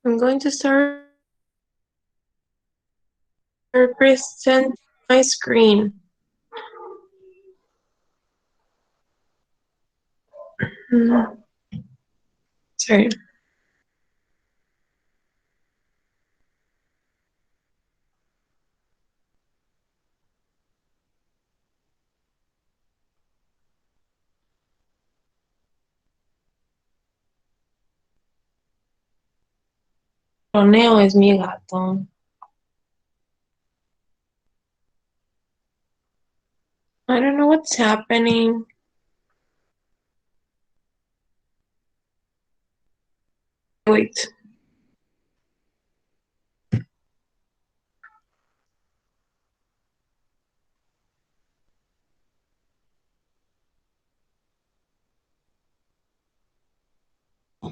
I'm going to start present my screen. Sorry. Roneo es mi gato. I don't know what's happening. Wait.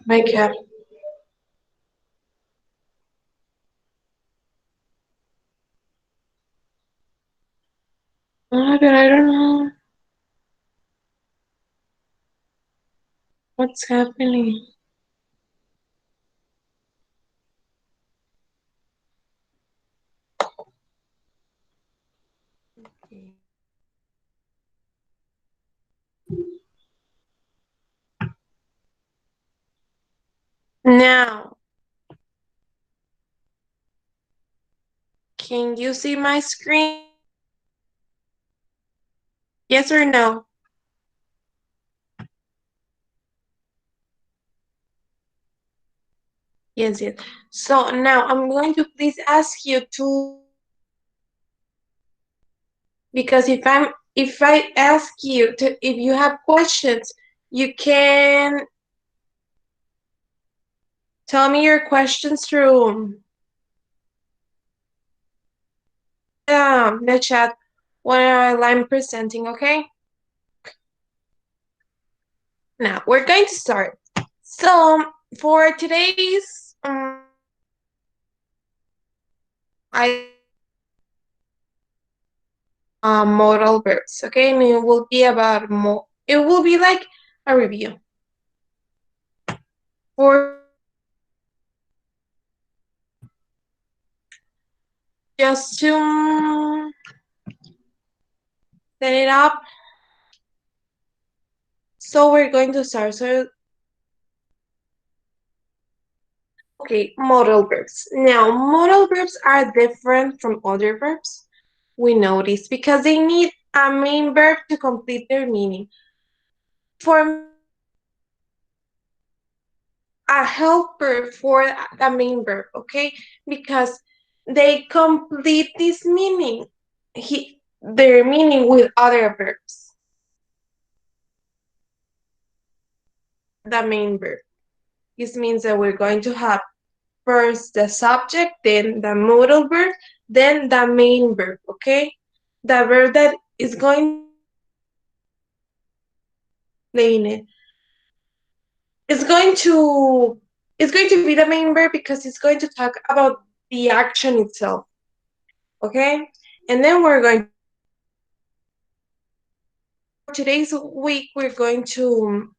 My cat. Oh, but I don't know what's happening. Now, can you see my screen? Yes or no? Yes, yes. So now I'm going to please ask you to, because if I ask you to, if you have questions, you can tell me your questions through the chat while I'm presenting, okay? Now we're going to start. So for today's I modal verbs, okay? And it will be about it will be like a review. For just to set it up. So we're going to start. So okay, modal verbs. Now, modal verbs are different from other verbs. We know this because they need a main verb to complete their meaning. For a helper for the main verb, okay? Because they complete this meaning, their meaning with other verbs. The main verb. This means that we're going to have first the subject, then the modal verb, then the main verb, okay? The verb that is going to explain it. It's going to be the main verb because it's going to talk about the action itself, okay? And then we're going today's week we're going to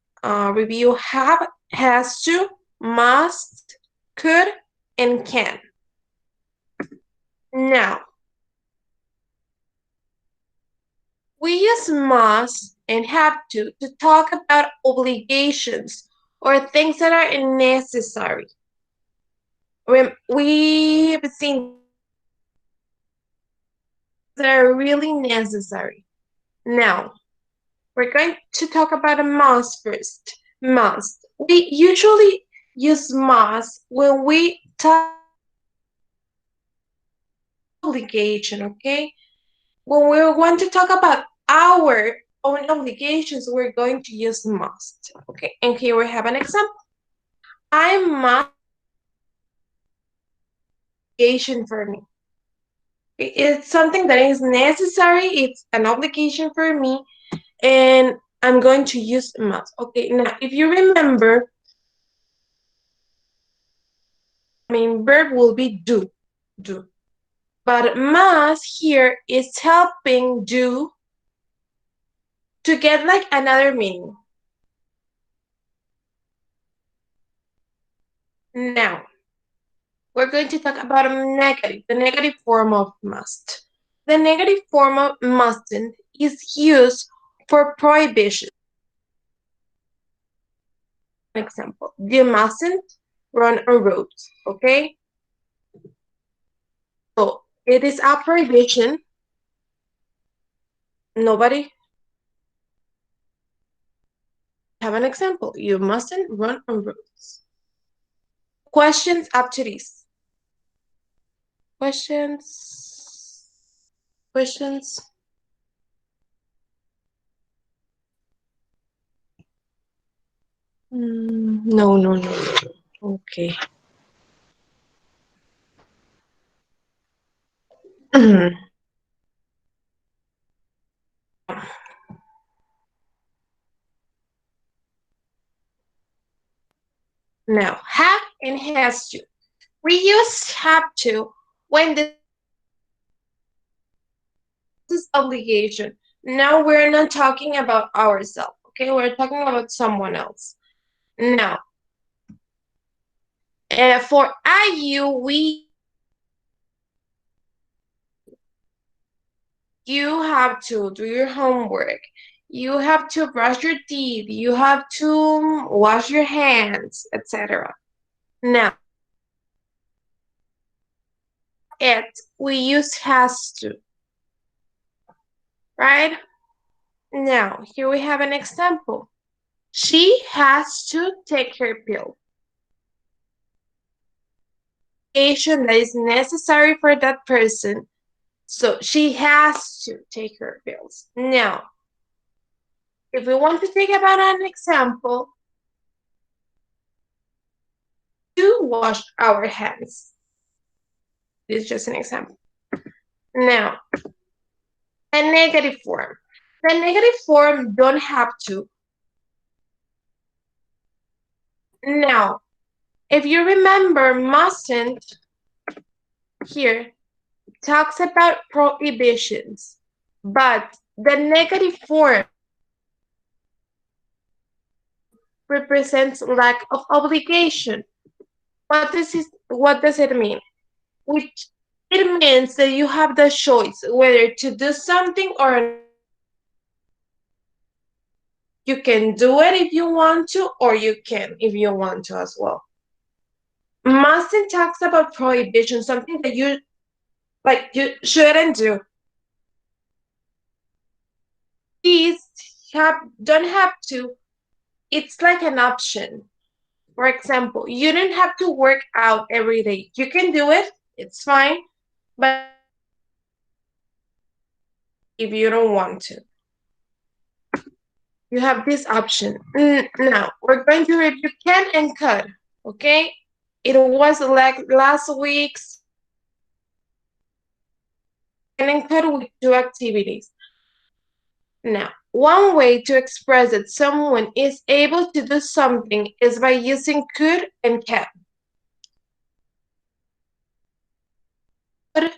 review have, has to, must, could, and can. Now, we use must and have to talk about obligations or things that are necessary. We've seen that are really necessary. Now, we're going to talk about a must first. Must. We usually use must when we talk obligation, okay? When we want to talk about our own obligations, we're going to use must, okay? And here we have an example. I must obligation for me. It's something that is necessary. It's an obligation for me, and I'm going to use must. Okay, now if you remember, I mean, verb will be do, do. But must here is helping do to get like another meaning. Now, we're going to talk about a negative, the negative form of must. The negative form of mustn't is used for prohibition. An example, you mustn't run on roads, okay? So it is a prohibition. Nobody have an example. You mustn't run on roads. Questions up to this. Questions? Questions? No, no, no. Okay. Now, have and has to. We use have to when this is obligation. Now we're not talking about ourselves, okay? We're talking about someone else. Now, for IU, you have to do your homework. You have to brush your teeth. You have to wash your hands, etc. Now, it we use has to, right? Now, here we have an example. She has to take her pill. That is necessary for that person, so she has to take her pills. Now, if we want to think about an example, to wash our hands. This is just an example. Now, a negative form. The negative form don't have to. Now, if you remember, mustn't here talks about prohibitions, but the negative form represents lack of obligation. What does it mean? Which it means that you have the choice whether to do something or you can do it if you want to, or you can if you want to as well. Mustn't talks about prohibition, something that you shouldn't do. These don't have to. It's like an option. For example, you don't have to work out every day. You can do it, it's fine, but if you don't want to, you have this option. Now, we're going to review can and could, okay? It was like last week's can and could with 2 activities. Now, one way to express that someone is able to do something is by using could and can. Could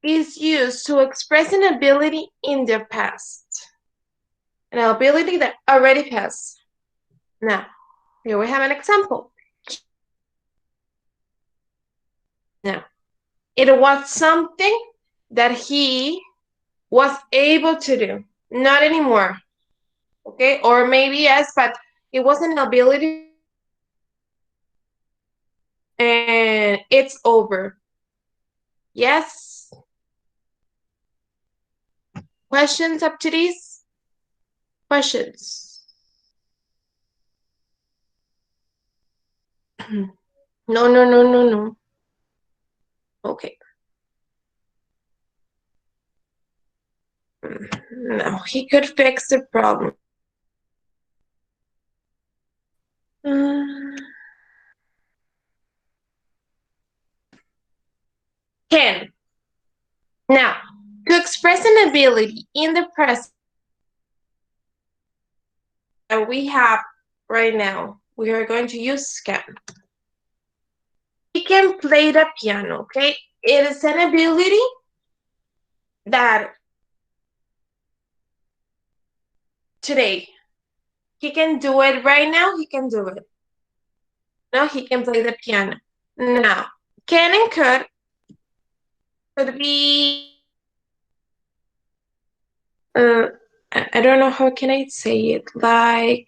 is used to express an ability in the past, an ability that already passed. Now, here we have an example. Now, it was something that he was able to do, not anymore, okay? Or maybe yes, but it was an ability and it's over. Yes? Questions up to this? Questions? No, no, no, no, no. Okay. No, he could fix the problem. Can. Now, to express an ability in the present that we have right now, we are going to use can. He can play the piano, okay? It is an ability that today, he can do it right now, he can do it. Now he can play the piano. Now, Can and could be I don't know how can I say it, like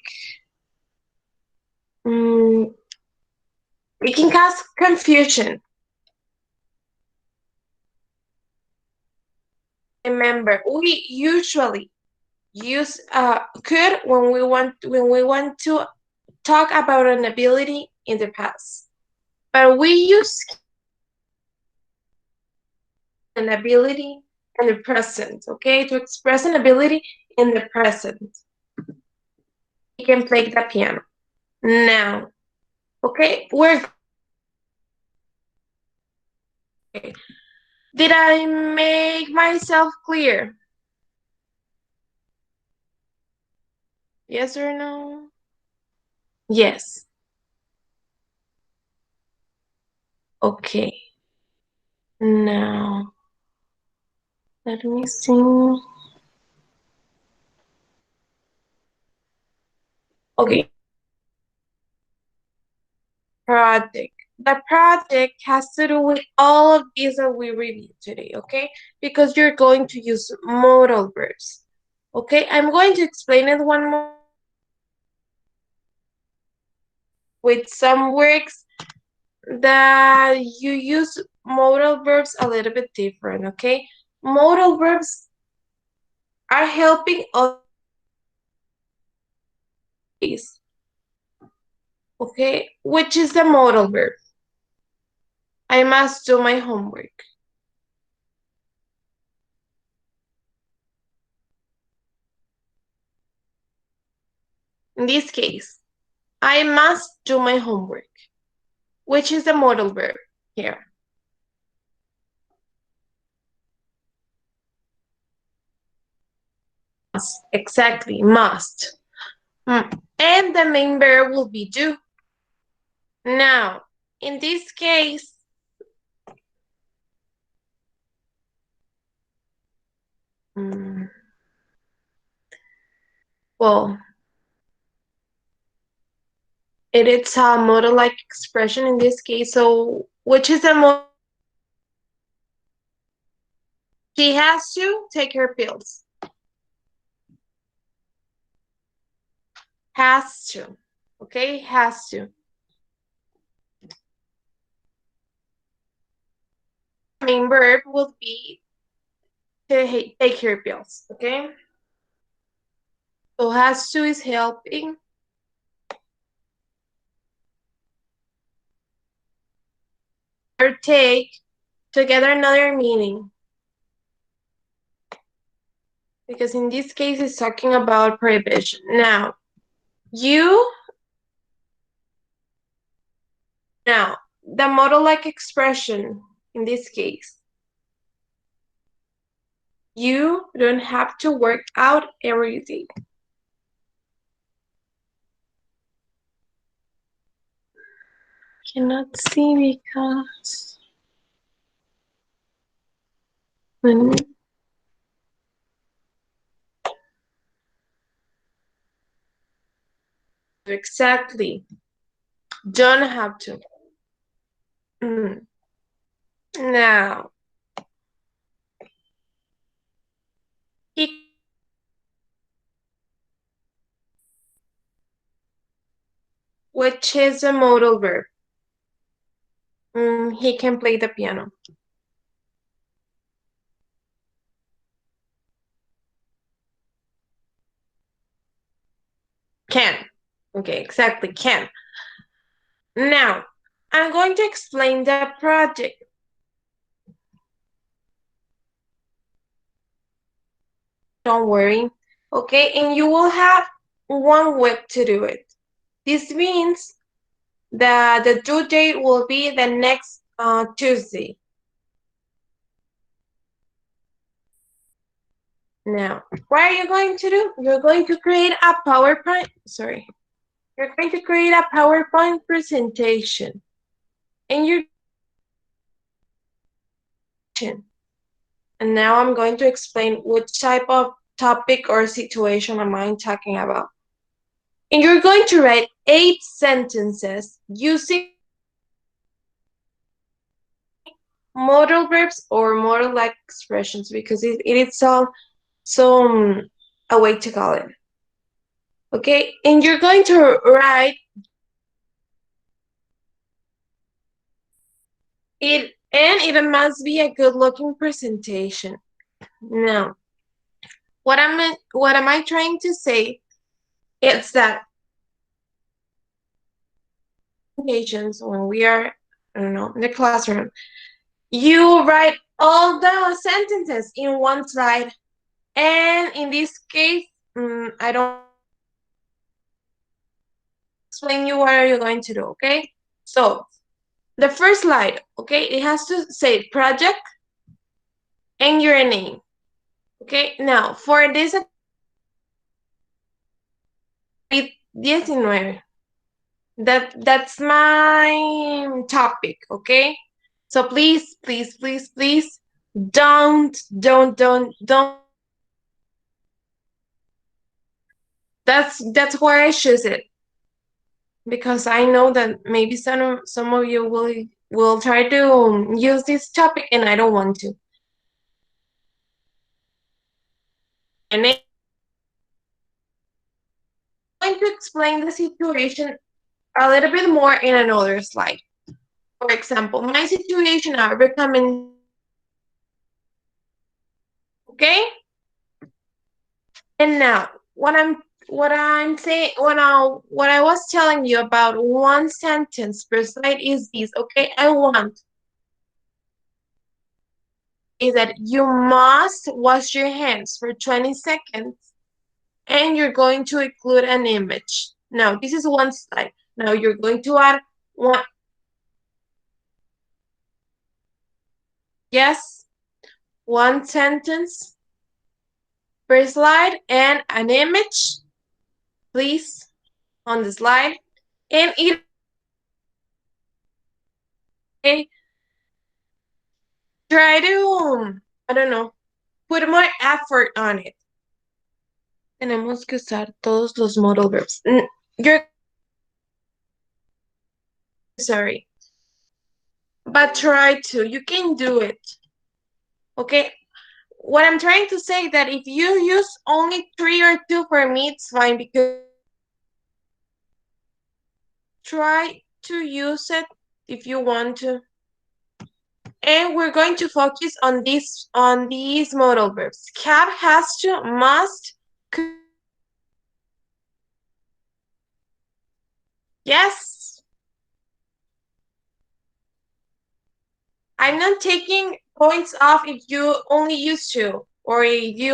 it can cause confusion. Remember, we usually use could when we want to talk about an ability in the past, but we use an ability in the present, okay, to express an ability in the present. You can play the piano now, okay. We're okay. Did I make myself clear? Yes or no? Yes. Okay. Now, let me see. Okay. Project. The project has to do with all of these that we reviewed today, okay? Because you're going to use modal verbs. Okay, I'm going to explain it one more with some words that you use modal verbs a little bit different, okay? Modal verbs are helping others, okay? Which is the modal verb? I must do my homework. In this case, I must do my homework, which is the modal verb here. Exactly, must. And the main verb will be do. Now, in this case, well, it is a modal-like expression in this case. So, which is a modal? She has to take her pills. Has to. Okay, has to. Main verb will be to take her pills. Okay. So has to is helping. Or take together another meaning. Because in this case, it's talking about prohibition. Now, the modal-like expression in this case, you don't have to work out every day. Cannot see because exactly, don't have to. Now, which is a modal verb. He can play the piano. Can. Okay, exactly, can. Now, I'm going to explain the project. Don't worry. Okay, and you will have 1 week to do it. This means that the due date will be the next Tuesday. Now, what are you going to do? You're going to create a PowerPoint. Sorry. You're going to create a PowerPoint presentation. And now I'm going to explain which type of topic or situation am I talking about. And you're going to write 8 sentences using modal verbs or modal-like expressions because it is so a way to call it. Okay, and you're going to write it, and it must be a good-looking presentation. Now, what am I trying to say? It's that presentations when we are, I don't know, in the classroom, you write all the sentences in one slide, and in this case, I don't explain you what are you going to do, okay? So the first slide, okay, it has to say project and your name. Okay, now for this COVID-19, that's my topic, okay? So please, please, please, please don't. That's why I choose it. Because I know that maybe some of you will try to use this topic and I don't want to. And I'm going to explain the situation a little bit more in another slide. For example, my situation I recommend, okay? And now what I was telling you about one sentence per slide is this, okay? I want is that you must wash your hands for 20 seconds and you're going to include an image. Now, this is one slide. Now you're going to add one, yes, one sentence per slide and an image, please, on the slide. And it, okay, try to, I don't know, put more effort on it. Tenemos que usar todos los modal verbs. You're sorry, but try to. You can do it. Okay. What I'm trying to say that if you use only 3 or 2 for me, it's fine because try to use it if you want to. And we're going to focus on these modal verbs. Have, has to, must, could. Yes. I'm not taking points off if you only use 2 or if you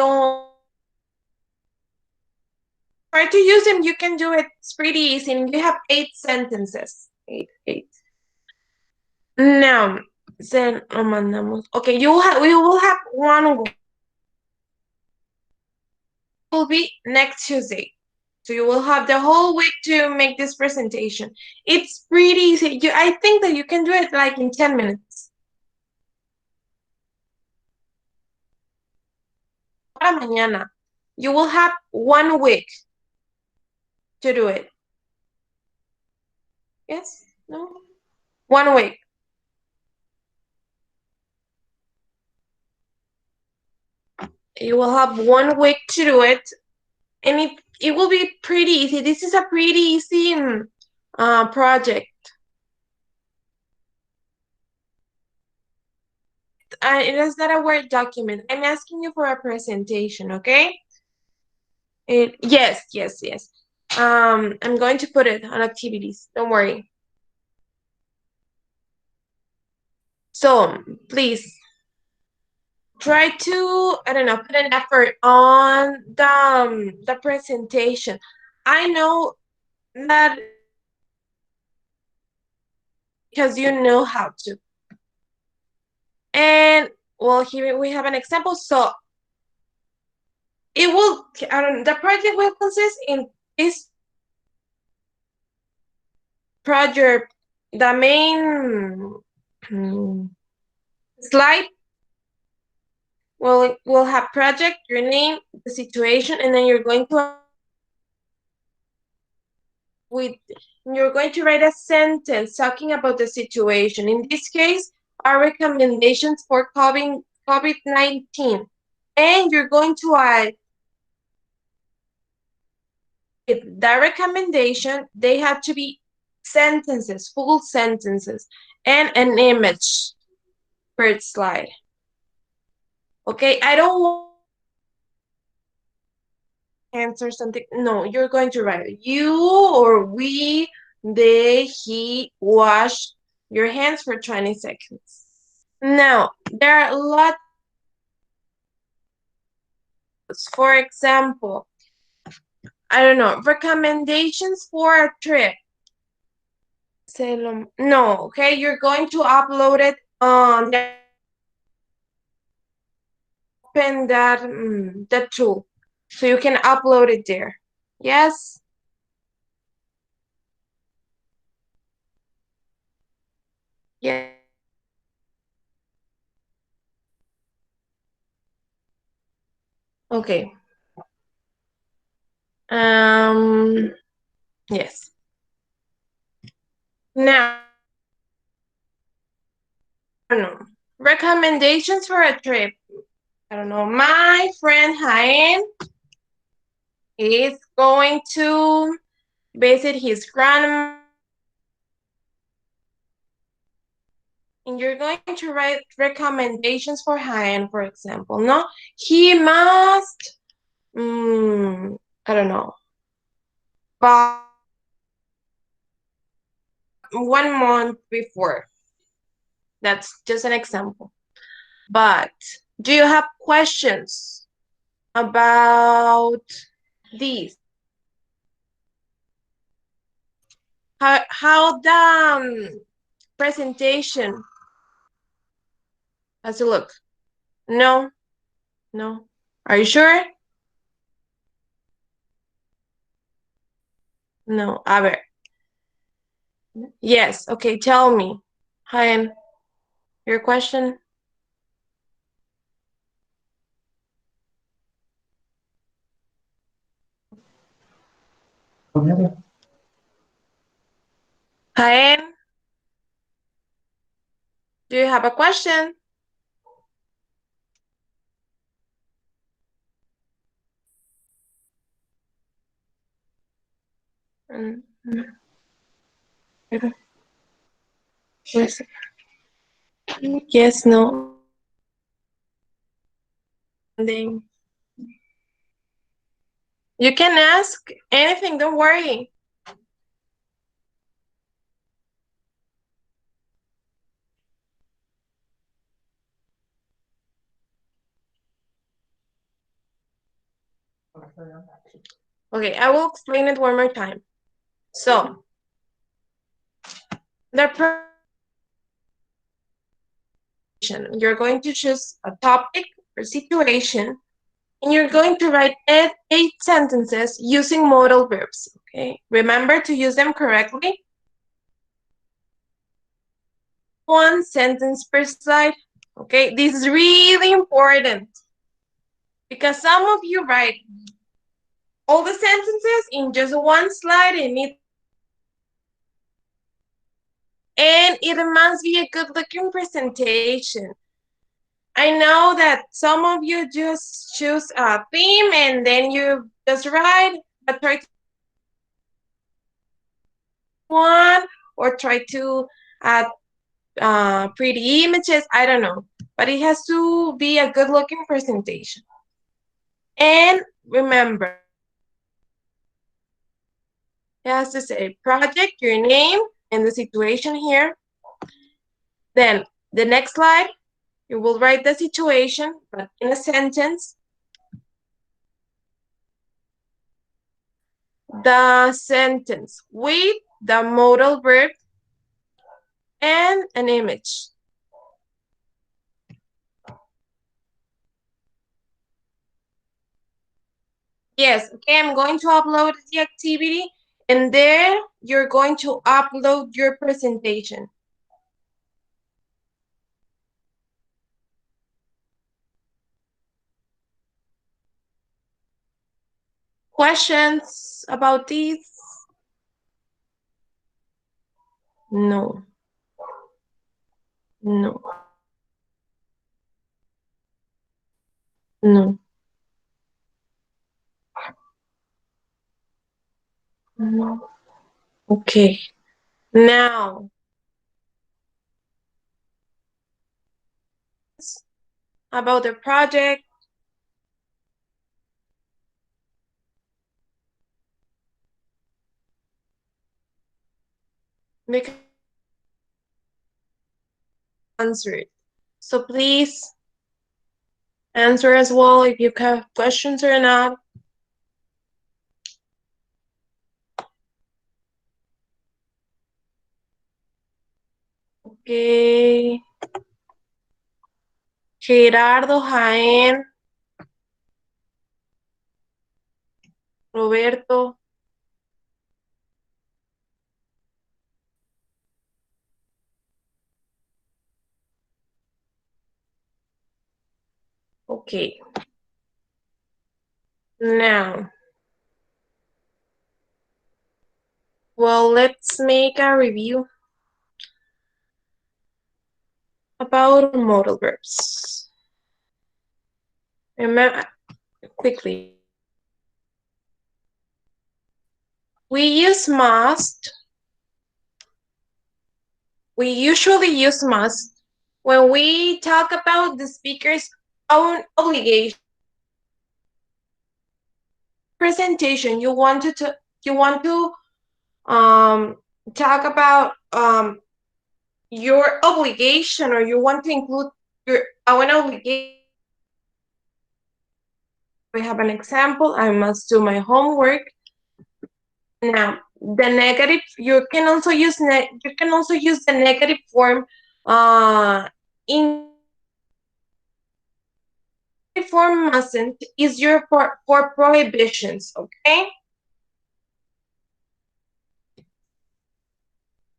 try to use them, you can do it. It's pretty easy. And you have 8 sentences. 8. Now, then, okay, we will have one will be next Tuesday. So you will have the whole week to make this presentation. It's pretty easy. I think that you can do it like in 10 minutes. Para mañana. You will have 1 week to do it. Yes? No? 1 week. You will have 1 week to do it. And it will be pretty easy. This is a pretty easy project. It is not a Word document. I'm asking you for a presentation, okay? Yes. I'm going to put it on activities. Don't worry. So please try to, I don't know, put an effort on the presentation. I know that because you know how to. And well, here we have an example. So it will, the project will consist in this project, the main slide. We'll have project, your name, the situation, and then you're going to write a sentence talking about the situation. In this case, are recommendations for COVID-19. And you're going to add the recommendation, they have to be sentences, full sentences, and an image per slide. Okay, I don't want to answer something. No, you're going to write it. You or we, they, he, wash your hands for 20 seconds. Now, there are lots. For example, I don't know, recommendations for a trip. No, okay, you're going to upload it on open that tool, so you can upload it there. Yes. Yeah. Okay. Yes. Now, I don't know. Recommendations for a trip. I don't know. My friend Haen is going to visit his grandma. And you're going to write recommendations for Haen, for example. No, he must, I don't know, but 1 month before. That's just an example. But do you have questions about these? How the presentation has to look? No, no. Are you sure? No. A ver. Yes. Okay. Tell me, Haen, your question. Haen, do you have a question? Mm, Yes. Yes, no. You can ask anything, don't worry. Okay, I will explain it one more time. So, the you're going to choose a topic or situation, and you're going to write 8 sentences using modal verbs, okay? Remember to use them correctly. 1 sentence per slide, okay? This is really important because some of you write all the sentences in just 1 slide and it must be a good looking presentation. I know that some of you just choose a theme and then you just write, but try to one or try to add pretty images. I don't know, but it has to be a good looking presentation. And remember, it has to say project, your name, and the situation here. Then the next slide, you will write the situation, but in a sentence. The sentence with the modal verb and an image. Yes, okay, I'm going to upload the activity and there you're going to upload your presentation. Questions about these? No. No. No. No. Okay. Now, about the project, because answer it. So please answer as well if you have questions or not. Okay. Gerardo, Jaén, Roberto. Okay. Now, well, let's make a review about modal verbs. Remember, quickly. We use must. We usually use must when we talk about the speaker's own obligation. Presentation, you want to talk about your obligation, or you want to include your own obligation. We have an example. I must do my homework. Now, the negative, you can also use the negative form in form mustn't is your for prohibitions, okay?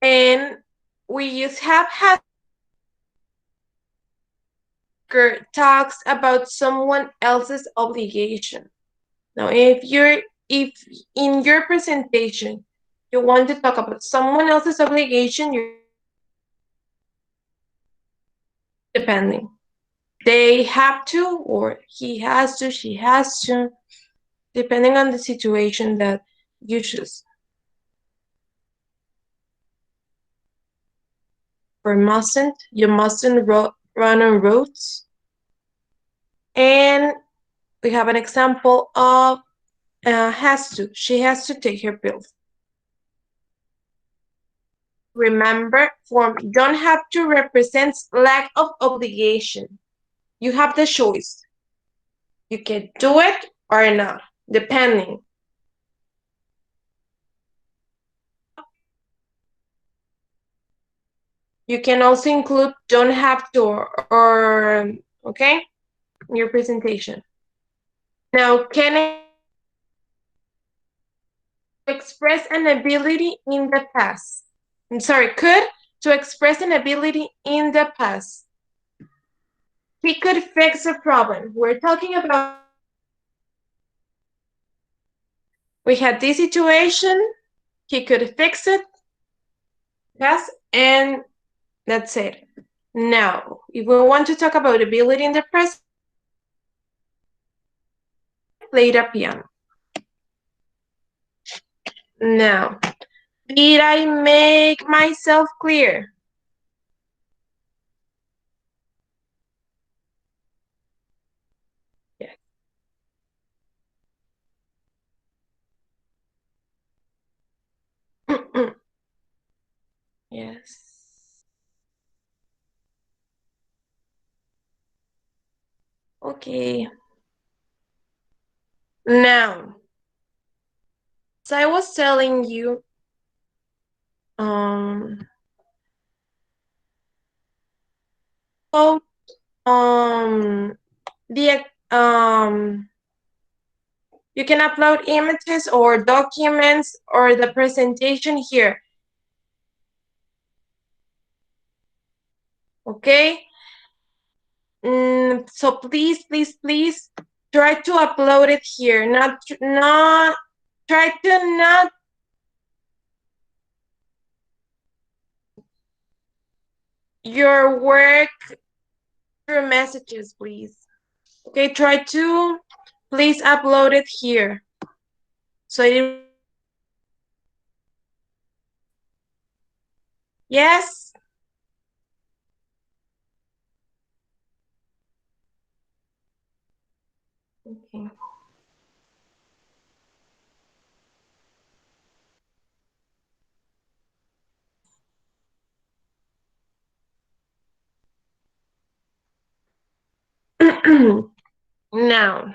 And we use have had talks about someone else's obligation. Now, if in your presentation you want to talk about someone else's obligation, you're depending. They have to, or he has to, she has to, depending on the situation that you choose. For mustn't, you mustn't run on roads. And we have an example of has to. She has to take her pills. Remember, form don't have to represents lack of obligation. You have the choice. You can do it or not, depending. You can also include don't have to, or okay, in your presentation. Now, can I express an ability in the past? I'm sorry, could to express an ability in the past. He could fix a problem. We're talking about we had this situation, he could fix it, yes, and that's it. Now, if we want to talk about ability in the present, play the piano. Now, did I make myself clear? Yes. Yes. Okay. Now, as I was telling you, um, about the you can upload images or documents or the presentation here. Okay. So please try to upload it here. Not try to not your work through messages, please. Okay, try to please upload it here. So it yes. Okay. Now,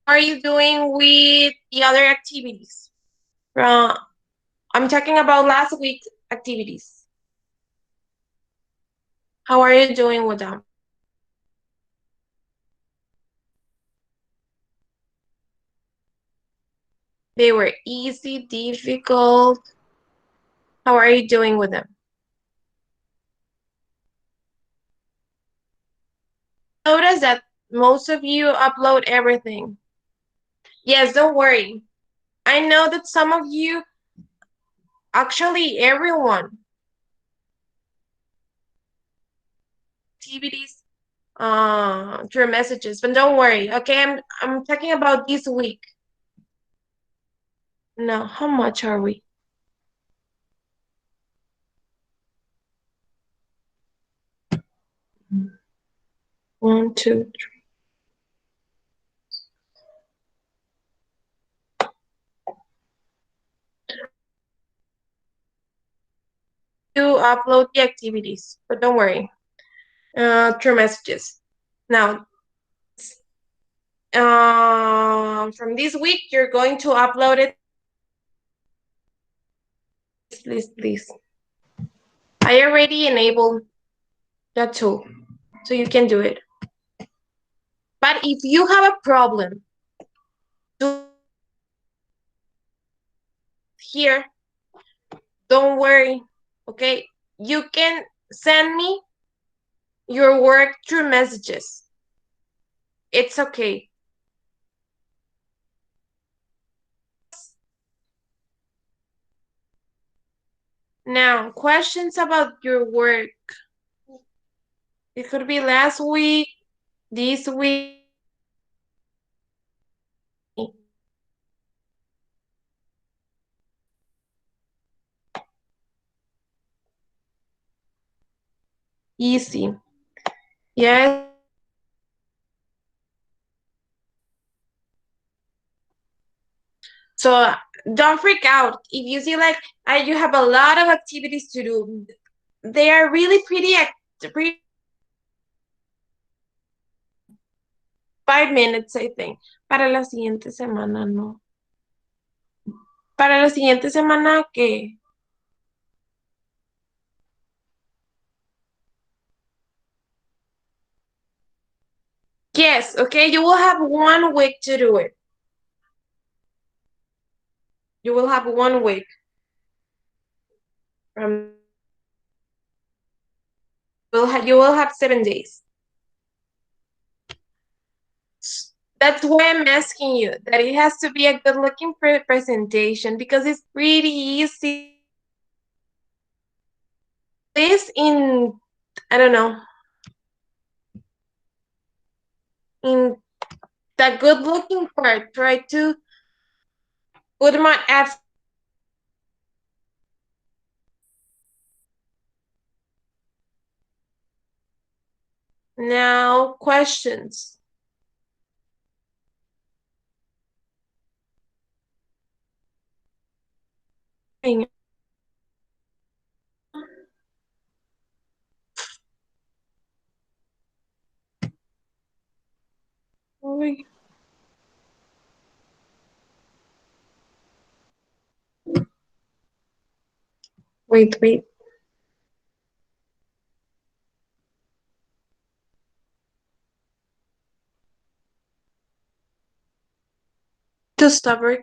how are you doing with the other activities? I'm talking about last week's activities. How are you doing with them? They were easy, difficult. How are you doing with them? Notice that most of you upload everything. Yes, don't worry. I know that some of you, actually everyone, activities through messages, but don't worry. Okay, I'm talking about this week. No, how much are we? One, two, three. You upload the activities, but don't worry. Through messages. Now, from this week, you're going to upload it. Please, please. I already enabled that tool, so you can do it. But if you have a problem, do here, don't worry. Okay, you can send me your work through messages. It's okay. Now, questions about your work. It could be last week, this week. Easy. Yes. So don't freak out if you see like you have a lot of activities to do. They are really pretty 5 minutes, I think. Para la siguiente semana, no. Para la siguiente semana, ¿qué? Yes, okay, you will have 1 week to do it. You will have 1 week. From you will have 7 days. That's why I'm asking you that it has to be a good looking presentation because it's pretty easy. This in, I don't know, in the good looking part, try to put my effort. Now, questions. Wait, wait. To stop